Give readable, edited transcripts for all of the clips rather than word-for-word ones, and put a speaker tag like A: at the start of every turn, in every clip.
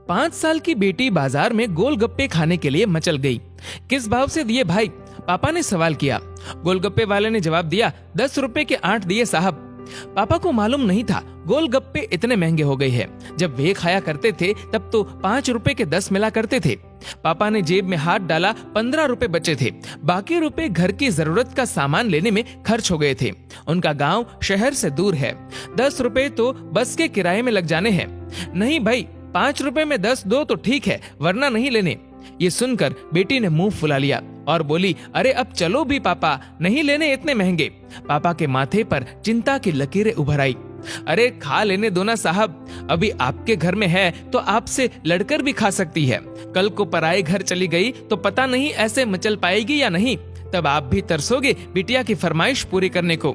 A: 5 साल की बेटी बाजार में गोलगप्पे खाने के लिए मचल गई। किस भाव से दिए भाई? पापा ने सवाल किया। गोलगप्पे वाले ने जवाब दिया, 10 रुपए के 8 दिए साहब। पापा को मालूम नहीं था गोलगप्पे इतने महंगे हो गए हैं। जब वे खाया करते थे तब तो 5 रुपए के 10 मिला करते थे। पापा ने जेब में हाथ डाला, 15 रुपए बचे थे। बाकी रुपए घर की जरूरत का सामान लेने में खर्च हो गए थे। उनका गांव शहर से दूर है। 10 रुपए तो बस के किराए में लग जाने हैं। नहीं भाई, 5 रुपए में 10 दो तो ठीक है, वरना नहीं लेने। ये सुनकर बेटी ने मुंह फुला लिया और बोली, अरे अब चलो भी पापा, नहीं लेने इतने महंगे। पापा के माथे पर चिंता की लकीरें उभर आई। अरे खा लेने दो ना साहब, अभी आपके घर में है तो आपसे लड़कर भी खा सकती है। कल को पराए घर चली गई तो पता नहीं ऐसे मचल पाएगी या नहीं, तब आप भी तरसोगे बिटिया की फरमाइश पूरी करने को।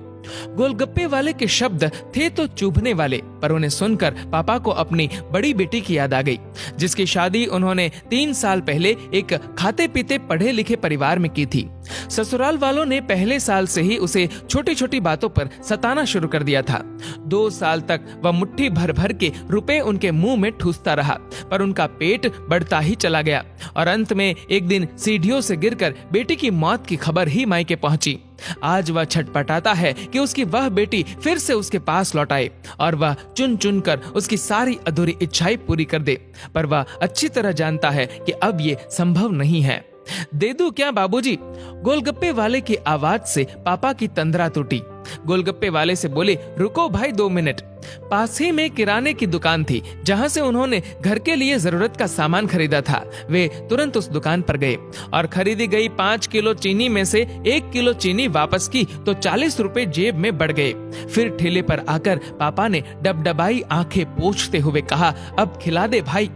A: गोलगप्पे वाले के शब्द थे तो चुभने वाले, पर उन्हें सुनकर पापा को अपनी बड़ी बेटी की याद आ गई, जिसकी शादी उन्होंने 3 साल पहले एक खाते पीते पढ़े लिखे परिवार में की थी। ससुराल वालों ने पहले साल से ही उसे छोटी छोटी बातों पर सताना शुरू कर दिया था। 2 साल तक वह मुट्ठी भर भर के रुपए उनके मुंह में ठूसता रहा, पर उनका पेट बढ़ता ही चला गया और अंत में एक दिन सीढ़ियों से गिरकर बेटी की मौत की खबर ही मायके पहुंची। आज वह छटपटाता है कि उसकी वह बेटी फिर से उसके पास लौट आए और वह चुन चुन कर उसकी सारी अधूरी इच्छाएं पूरी कर दे, पर वह अच्छी तरह जानता है कि अब ये संभव नहीं है। दे दूं क्या बाबूजी? गोलगप्पे वाले की आवाज से पापा की तंद्रा टूटी। गोलगप्पे वाले से बोले, रुको भाई 2 मिनट। पास ही में किराने की दुकान थी जहां से उन्होंने घर के लिए जरूरत का सामान खरीदा था। वे तुरंत उस दुकान पर गए और खरीदी गई 5 किलो चीनी में से 1 किलो चीनी वापस की तो 40 रुपए जेब में बढ़ गए। फिर ठेले पर आकर पापा ने डबडबाई आंखें पोंछते हुए कहा, अब खिला दे भाई।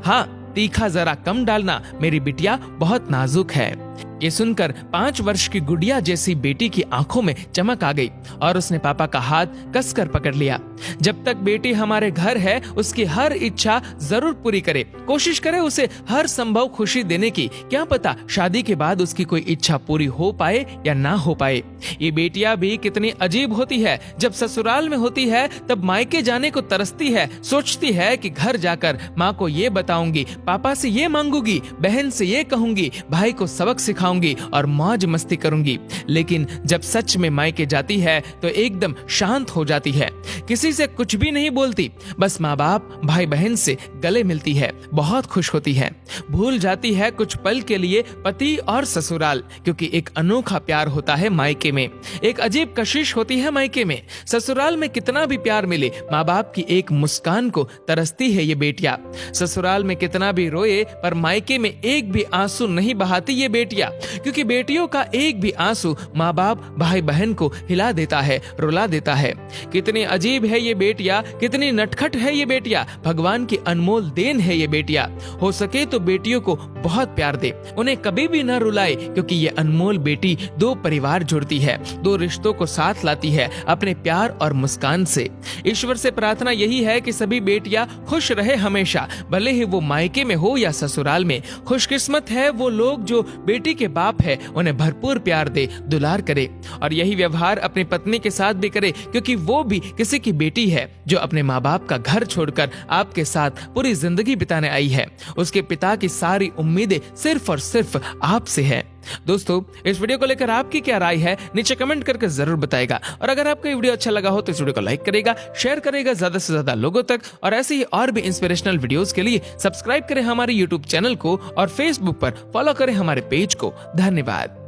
A: हाँ, तीखा जरा कम डालना, मेरी बिटिया बहुत नाजुक है। ये सुनकर 5 वर्ष की गुड़िया जैसी बेटी की आंखों में चमक आ गई और उसने पापा का हाथ कसकर पकड़ लिया। जब तक बेटी हमारे घर है उसकी हर इच्छा जरूर पूरी करे, कोशिश करे उसे हर संभव खुशी देने की। क्या पता शादी के बाद उसकी कोई इच्छा पूरी हो पाए या ना हो पाए। ये बेटियां भी कितनी अजीब होती है। जब ससुराल में होती है तब मायके जाने को तरसती है, सोचती है कि घर जाकर माँ को ये बताऊंगी, पापा से ये मांगूंगी, बहन से ये कहूंगी, भाई को सबक सिखाऊंगी और मौज मस्ती करूंगी। लेकिन जब सच में मायके जाती है तो एकदम शांत हो जाती है, किसी से कुछ भी नहीं बोलती, बस माँ बाप भाई बहन से गले मिलती है, बहुत खुश होती है, भूल जाती है कुछ पल के लिए पति और ससुराल, क्योंकि एक अनोखा प्यार होता है मायके में, एक अजीब कशिश होती है मायके में। ससुराल में कितना भी प्यार मिले, माँ बाप की एक मुस्कान को तरसती है ये बेटियां। ससुराल में कितना भी रोए पर मायके में एक भी आंसू नहीं बहाती ये बेटियां, क्योंकि बेटियों का एक भी आंसू माँ बाप भाई बहन को हिला देता है, रुला देता है। कितनी अजीब है ये बेटियां, कितनी नटखट है ये बेटियां, भगवान की अनमोल देन है ये बेटियां। हो सके तो बेटियों को बहुत प्यार दे, उन्हें कभी भी न रुलाए, क्योंकि ये अनमोल बेटी 2 परिवार जोड़ती है, 2 रिश्तों को साथ लाती है अपने प्यार और मुस्कान से। ईश्वर से प्रार्थना यही है कि सभी बेटियां खुश रहे हमेशा, भले ही वो मायके में हो या ससुराल में। खुशकिस्मत है वो लोग जो बेटी के बाप है, उन्हें भरपूर प्यार दे, दुलार करे और यही व्यवहार अपनी पत्नी के साथ भी करे, क्योंकि वो भी किसी की बेटी है जो अपने माँ बाप का घर छोड़कर आपके साथ पूरी जिंदगी बिताने आई है। उसके पिता की सारी उम्मीदें सिर्फ और सिर्फ आपसे है। दोस्तों, इस वीडियो को लेकर आपकी क्या राय है नीचे कमेंट करके जरूर बताएगा और अगर आपको ये वीडियो अच्छा लगा हो तो इस वीडियो को लाइक करेगा, शेयर करेगा ज्यादा से ज्यादा लोगों तक और ऐसे ही और भी इंस्पिरेशनल वीडियोस के लिए सब्सक्राइब करें हमारे यूट्यूब चैनल को और फेसबुक पर फॉलो करें हमारे पेज को। धन्यवाद।